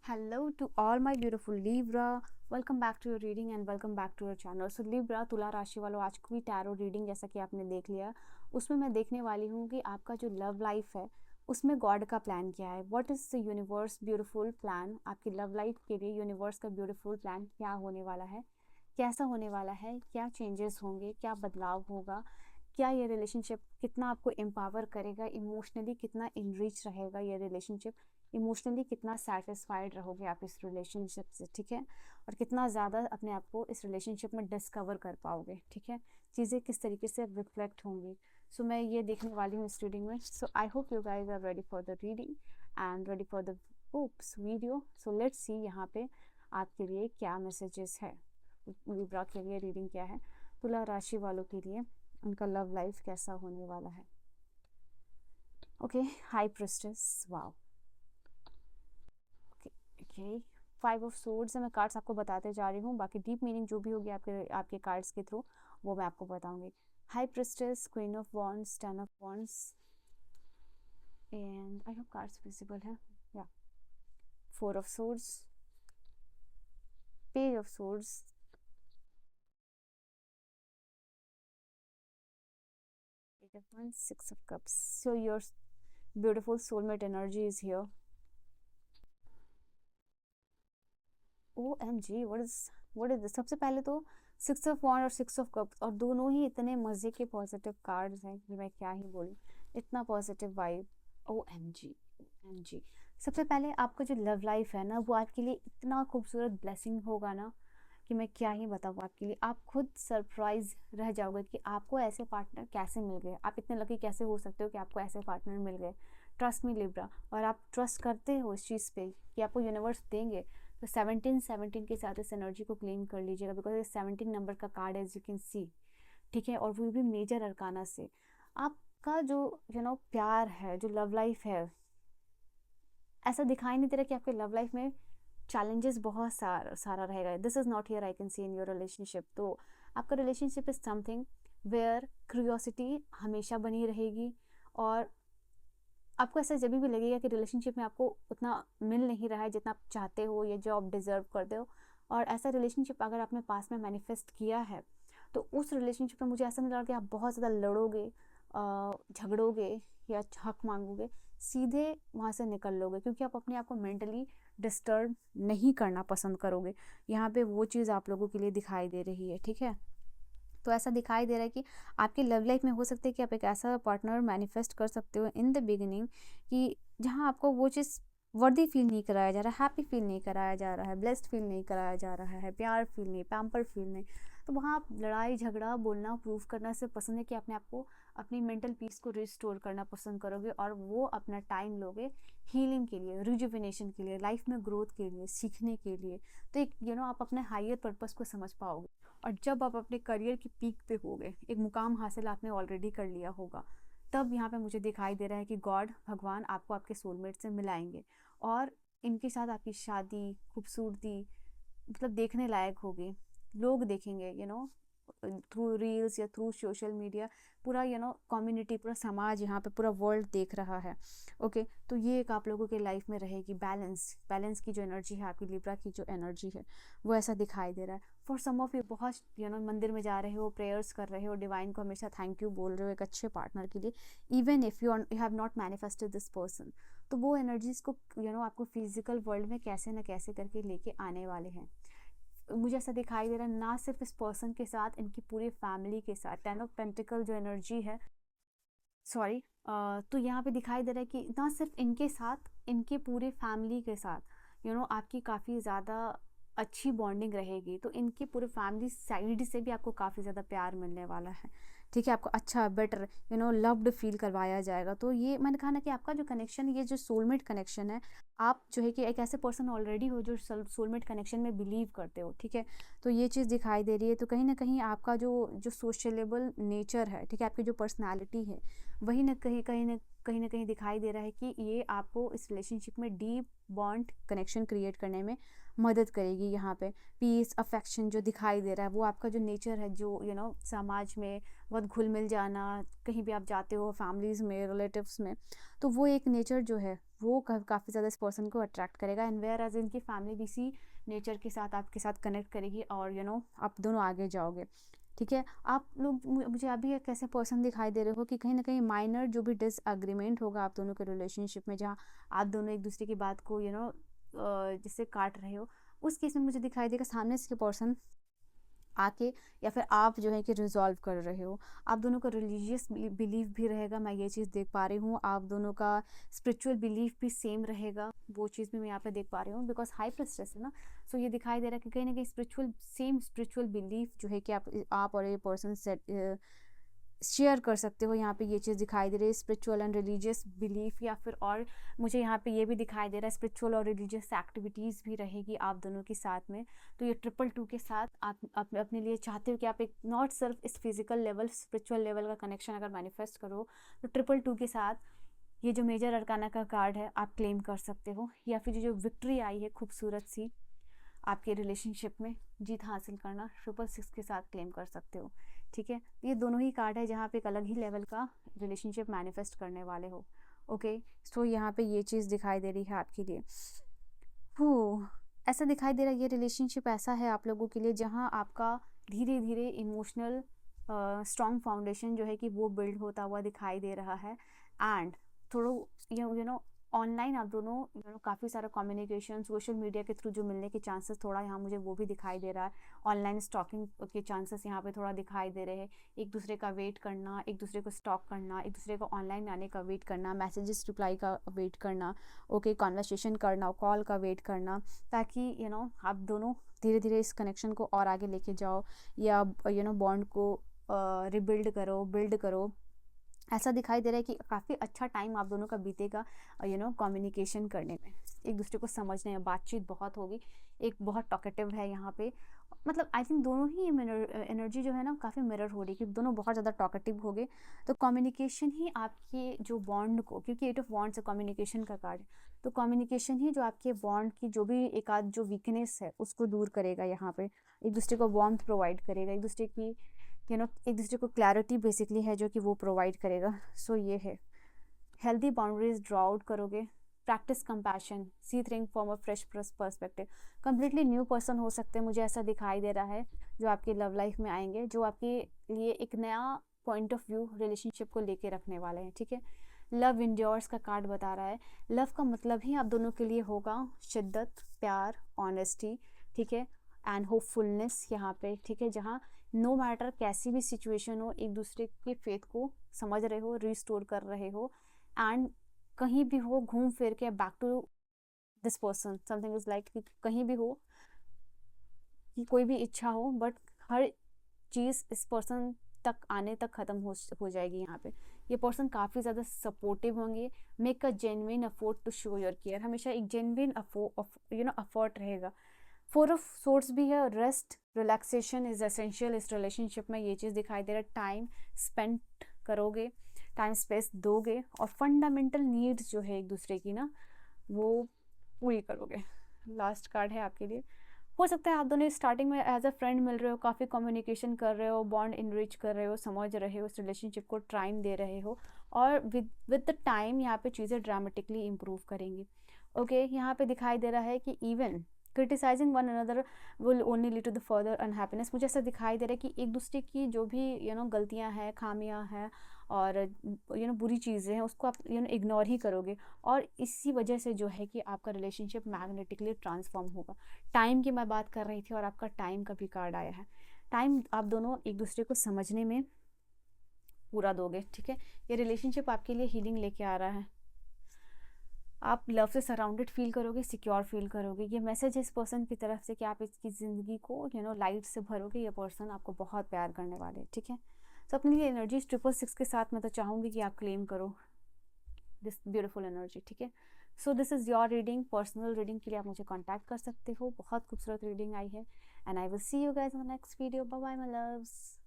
Hello to all my beautiful Libra. Welcome back to your reading and welcome back to your channel. So Libra तुला राशि वालों, आज की tarot reading जैसा कि आपने देख लिया, उसमें मैं देखने वाली हूँ कि आपका जो लव लाइफ है उसमें गॉड का प्लान क्या है. What is the universe beautiful plan आपकी लव लाइफ के लिए. यूनिवर्स का ब्यूटीफुल प्लान क्या होने वाला है, कैसा होने वाला है, क्या चेंजेस होंगे, क्या बदलाव होगा, क्या ये रिलेशनशिप कितना आपको एम्पावर करेगा, इमोशनली कितना इनरिच रहेगा ये रिलेशनशिप, इमोशनली कितना सेटिस्फाइड रहोगे आप इस रिलेशनशिप से, ठीक है, और कितना ज़्यादा अपने आप को इस रिलेशनशिप में डिस्कवर कर पाओगे, ठीक है, चीज़ें किस तरीके से रिफ्लेक्ट होंगी. सो मैं ये देखने वाली हूँ इस रीडिंग में. So I hope you guys are ready for the reading and ready for the ops video. So let's see यहाँ पे आपके लिए क्या मैसेजेस है, लिब्रा के लिए रीडिंग क्या है, तुला राशि वालों के लिए उनका लव लाइफ कैसा होने वाला है. Okay, high priestess, wow. Okay, 5 of swords है. मैं कार्ड्स आपको बताते जा रही हूँ, बाकी डीप मीनिंग जो भी होगी आपके आपके कार्ड्स के थ्रू वो मैं आपको बताऊंगी. High priestess, queen of wands, 10 of wands and I hope cards visible है. या 4 of swords, page of swords, 8 of Wands, 6 of Cups. So your beautiful soulmate energy is here. OMG, what is this? सबसे पहले तो 6 of वॉन्ड और 6 of cups, और दोनों ही इतने मज़े के पॉजिटिव कार्ड्स हैं कि मैं क्या ही बोलूँ. इतना पॉजिटिव वाइब. OMG, OMG. सबसे पहले आपका जो लव लाइफ है ना, वो आपके लिए इतना खूबसूरत ब्लेसिंग होगा ना कि मैं क्या ही बताऊँ आपके लिए. आप खुद सरप्राइज रह जाओगे कि आपको ऐसे पार्टनर कैसे मिल गए. आप इतने लकी कैसे हो सकते हो कि आपको ऐसे पार्टनर मिल गए. ट्रस्ट मी लिब्रा, और आप ट्रस्ट करते हो इस चीज़ पे कि आपको यूनिवर्स देंगे. तो 17 के साथ इस एनर्जी को क्लेम कर लीजिएगा, बिकॉज ये 17 नंबर का कार्ड है, एज यू कैन सी, ठीक है, और वो भी मेजर अरकाना से. आपका जो प्यार है, जो लव लाइफ है, ऐसा दिखाई नहीं दे रहा कि आपके लव लाइफ में चैलेंजेस बहुत सारा रहेगा. This is not here I can see in your relationship. तो आपका relationship is something where curiosity हमेशा बनी रहेगी, और आपको ऐसा जब भी लगेगा कि रिलेशनशिप में आपको उतना मिल नहीं रहा है जितना आप चाहते हो या जो आप डिज़र्व करते हो, और ऐसा रिलेशनशिप अगर आपने पास में मैनिफेस्ट किया है, तो उस रिलेशनशिप में मुझे ऐसा नहीं लगा कि आप बहुत ज़्यादा लड़ोगे, झगड़ोगे या हक मांगोगे. सीधे वहाँ से निकल लोगे, क्योंकि आप अपने आप को मेंटली डिस्टर्ब नहीं करना पसंद करोगे. यहाँ पे वो चीज़ आप लोगों के लिए दिखाई दे रही है, ठीक है. तो ऐसा दिखाई दे रहा है कि आपकी लव लाइफ में हो सकता है कि आप एक ऐसा पार्टनर मैनिफेस्ट कर सकते हो इन द बिगिनिंग कि जहाँ आपको वो चीज़ वर्दी फील नहीं कराया जा रहा है, हैप्पी फील नहीं कराया जा रहा है, ब्लेस्ड फील नहीं कराया जा रहा है, प्यार फील नहीं, पैम्पर फील नहीं. तो वहाँ आप लड़ाई झगड़ा बोलना प्रूव करना से पसंद है कि अपने आप को अपनी मेंटल पीस को रिस्टोर करना पसंद करोगे, और वो अपना टाइम लोगे हीलिंग के लिए, रिजुविनेशन के लिए, लाइफ में ग्रोथ के लिए, सीखने के लिए. तो एक आप अपने हायर पर्पस को समझ पाओगे. और जब आप अपने करियर की पीक पे होगे, एक मुकाम हासिल आपने ऑलरेडी कर लिया होगा, तब यहाँ पे मुझे दिखाई दे रहा है कि गॉड, भगवान आपको आपके सोलमेट से मिलाएंगे, और इनके साथ आपकी शादी खूबसूरती मतलब देखने लायक होगी. लोग देखेंगे थ्रू रील्स या थ्रू सोशल मीडिया, पूरा कम्युनिटी, पूरा समाज, यहाँ पे पूरा वर्ल्ड देख रहा है. ओके, तो ये एक आप लोगों के लाइफ में रहेगी बैलेंस की जो एनर्जी है, आपकी लिब्रा की जो एनर्जी है, वो ऐसा दिखाई दे रहा है. फॉर सम ऑफ यू बहुत मंदिर में जा रहे हो, प्रेयर्स कर रहे हो, डिवाइन को हमेशा थैंक यू बोल रहे हो एक अच्छे पार्टनर के लिए, even if you have not manifested this person. तो वो एनर्जीज को आपको फिजिकल वर्ल्ड में कैसे ना कैसे करके लेके आने वाले हैं. मुझे ऐसा दिखाई दे रहा है ना सिर्फ इस पर्सन के साथ, इनकी पूरी फैमिली के साथ. 10 ऑफ पेंटिकल जो एनर्जी है, सॉरी, तो यहाँ पे दिखाई दे रहा है कि ना सिर्फ इनके साथ, इनके पूरे फैमिली के साथ आपकी काफ़ी ज़्यादा अच्छी बॉन्डिंग रहेगी. तो इनकी पूरे फैमिली साइड से भी आपको काफ़ी ज़्यादा प्यार मिलने वाला है, ठीक है. आपको अच्छा, बेटर, लव्ड फील करवाया जाएगा. तो ये मैंने कहा ना कि आपका जो कनेक्शन, ये जो सोलमेट कनेक्शन है, आप जो है कि एक ऐसे पर्सन ऑलरेडी हो जो सोलमेट कनेक्शन में बिलीव करते हो, ठीक है. तो ये चीज़ दिखाई दे रही है. तो कहीं ना कहीं आपका जो सोशलेबल नेचर है, ठीक है, आपकी जो पर्सनैलिटी है, वही ना कहीं दिखाई दे रहा है कि ये आपको इस रिलेशनशिप में डीप बॉन्ड कनेक्शन क्रिएट करने में मदद करेगी. यहाँ पे पीस, अफेक्शन जो दिखाई दे रहा है, वो आपका जो नेचर है, जो समाज में बहुत घुल मिल जाना, कहीं भी आप जाते हो फैमिलीज़ में, रिलेटिव्स में, तो वो एक नेचर जो है वो काफ़ी ज़्यादा इस पर्सन को अट्रैक्ट करेगा, एंड वेयर एज इनकी फैमिली भी इसी नेचर के साथ आपके साथ कनेक्ट करेगी, और आप दोनों आगे जाओगे। ठीक है, आप लोग मुझे अभी एक ऐसे पर्सन दिखाई दे रहे हो कि कहीं ना कहीं माइनर जो भी डिसएग्रीमेंट होगा आप दोनों के रिलेशनशिप में, जहाँ आप दोनों एक दूसरे की बात को जिससे काट रहे हो, उस केस में मुझे दिखाई देगा सामने से पर्सन आके, या फिर आप जो है कि रिजॉल्व कर रहे हो। आप दोनों का रिलीजियस बिलीफ भी रहेगा, मैं ये चीज़ देख पा रही हूँ। आप दोनों का स्पिरिचुअल बिलीफ भी सेम रहेगा, वो चीज़ भी मैं यहाँ पे देख पा रही हूँ, बिकॉज हाई प्रेस्टेस है ना। सो ये दिखाई दे रहा है कि कहीं ना कहीं सेम स्पिरिचुअल बिलीफ जो है कि आप और ये पर्सन सेट शेयर कर सकते हो। यहाँ पे ये चीज़ दिखाई दे रही है, स्पिरिचुअल एंड रिलीजियस बिलीफ, या फिर और मुझे यहाँ पे ये भी दिखाई दे रहा है स्पिरिचुअल और रिलीजियस एक्टिविटीज़ भी रहेगी आप दोनों के साथ में। तो ये 222 के साथ आप अपने लिए चाहते हो कि आप एक नॉट सिर्फ इस फिजिकल लेवल, स्पिरिचुअल लेवल का कनेक्शन अगर मैनिफेस्ट करो, तो 222 के साथ ये जो मेजर अरकाना का कार्ड है आप क्लेम कर सकते हो, या फिर जो विक्ट्री आई है खूबसूरत सी आपके रिलेशनशिप में जीत हासिल करना 666 के साथ क्लेम कर सकते हो। ठीक है, ये दोनों ही कार्ड है जहाँ पे एक अलग ही लेवल का रिलेशनशिप मैनिफेस्ट करने वाले हो। ओके, सो यहाँ पे ये चीज़ दिखाई दे रही है आपके लिए। ऐसा दिखाई दे रहा है ये रिलेशनशिप ऐसा है आप लोगों के लिए जहाँ आपका धीरे धीरे इमोशनल स्ट्रॉन्ग फाउंडेशन जो है कि वो बिल्ड होता हुआ दिखाई दे रहा है। एंड थोड़ा ऑनलाइन आप दोनों काफ़ी सारा कम्युनिकेशन सोशल मीडिया के थ्रू जो मिलने के चांसेस थोड़ा यहाँ मुझे वो भी दिखाई दे रहा है। ऑनलाइन स्टॉकिंग के चांसेस यहाँ पे थोड़ा दिखाई दे रहे हैं। एक दूसरे का वेट करना, एक दूसरे को स्टॉक करना, एक दूसरे को ऑनलाइन आने का वेट करना, मैसेजेस रिप्लाई का वेट करना, ओके कॉन्वर्सेशन करना, कॉल का वेट करना, ताकि आप दोनों धीरे धीरे इस कनेक्शन को और आगे लेके जाओ, या बॉन्ड को रिबिल्ड करो, बिल्ड करो। ऐसा दिखाई दे रहा है कि काफ़ी अच्छा टाइम आप दोनों का बीतेगा कम्युनिकेशन करने में, एक दूसरे को समझने में, बातचीत बहुत होगी। एक बहुत टॉकेटिव है यहाँ पे, मतलब आई थिंक दोनों ही एनर्जी जो है ना काफ़ी मिरर हो रही है, क्योंकि दोनों बहुत ज़्यादा टॉकेटिव हो गए। तो कम्युनिकेशन ही आपके जो बॉन्ड को, क्योंकि 8 ऑफ वॉन्ड्स कम्युनिकेशन का कार्ड है, तो कम्युनिकेशन ही जो आपके बॉन्ड की जो भी एक आध जो वीकनेस है उसको दूर करेगा। यहाँ पे एक दूसरे को वार्मथ प्रोवाइड करेगा, एक दूसरे की एक दूसरे को क्लैरिटी बेसिकली है जो कि वो प्रोवाइड करेगा। सो ये है, हेल्दी बाउंड्रीज ड्रॉ आउट करोगे, practice compassion, see thing from a fresh perspective. Completely new person हो सकते हैं, मुझे ऐसा दिखाई दे रहा है, जो आपकी लव लाइफ में आएंगे, जो आपके लिए एक नया पॉइंट ऑफ व्यू रिलेशनशिप को लेके रखने वाले हैं। ठीक है, लव इंड्योर्स का कार्ड बता रहा है, लव का मतलब ही आप दोनों के लिए होगा शिद्दत, प्यार, ऑनेस्टी, ठीक है, एंड होपफुलनेस यहाँ पे। ठीक है, जहाँ नो मैटर कैसी भी सिचुएशन हो, एक दूसरे के फेथ को समझ रहे हो, रिस्टोर कर रहे हो, एंड कहीं भी हो घूम फिर के back to this person, something is like कहीं भी हो कि कोई भी इच्छा हो, बट हर चीज़ इस पर्सन तक आने तक ख़त्म हो जाएगी। यहाँ पे ये पर्सन काफ़ी ज़्यादा सपोर्टिव होंगे, make a genuine effort to show your care, हमेशा एक जेन्युइन अफोर्ट रहेगा। 4 ऑफ सोर्ड्स भी है, रेस्ट रिलैक्सेशन इज एसेंशियल इस रिलेशनशिप में, ये चीज़ दिखाई दे रहा है। टाइम स्पेंड करोगे, टाइम स्पेस दोगे, और फंडामेंटल नीड्स जो है एक दूसरे की ना वो पूरी करोगे। लास्ट कार्ड है आपके लिए, हो सकता है आप दोनों स्टार्टिंग में एज अ फ्रेंड मिल रहे हो, काफ़ी कम्युनिकेशन कर रहे हो, बॉन्ड इनरिच कर रहे हो, समझ रहे हो, इस रिलेशनशिप को टाइम दे रहे हो, और विद द टाइम यहाँ पे चीज़ें ड्रामेटिकली इम्प्रूव करेंगी। ओके, यहाँ पे दिखाई दे रहा है कि even criticising one another will only lead to the further unhappiness. मुझे ऐसा दिखाई दे रहा है कि एक दूसरे की जो भी गलतियां हैं, खामियां हैं, और बुरी चीज़ें हैं, उसको आप इग्नोर ही करोगे, और इसी वजह से जो है कि आपका रिलेशनशिप मैग्नेटिकली ट्रांसफॉर्म होगा। टाइम की मैं बात कर रही थी, और आपका टाइम का भी कार्ड आया है। टाइम आप दोनों एक दूसरे को समझने में पूरा दोगे। ठीक है, ये रिलेशनशिप आपके लिए हीलिंग लेके आ रहा है, आप लव से सराउंडेड फील करोगे, सिक्योर फील करोगे। ये मैसेज है इस पर्सन की तरफ से कि आप इसकी ज़िंदगी को लाइट से भरोगे, ये पर्सन आपको बहुत प्यार करने वाले हैं। ठीक है, तो अपने लिए एनर्जीज 666 के साथ मैं तो चाहूँगी कि आप क्लेम करो दिस ब्यूटीफुल एनर्जी। ठीक है, so this is your reading. Personal reading के लिए आप मुझे कॉन्टैक्ट कर सकते हो, बहुत खूबसूरत रीडिंग आई है, and I will see you guys on next video. Bye bye my loves.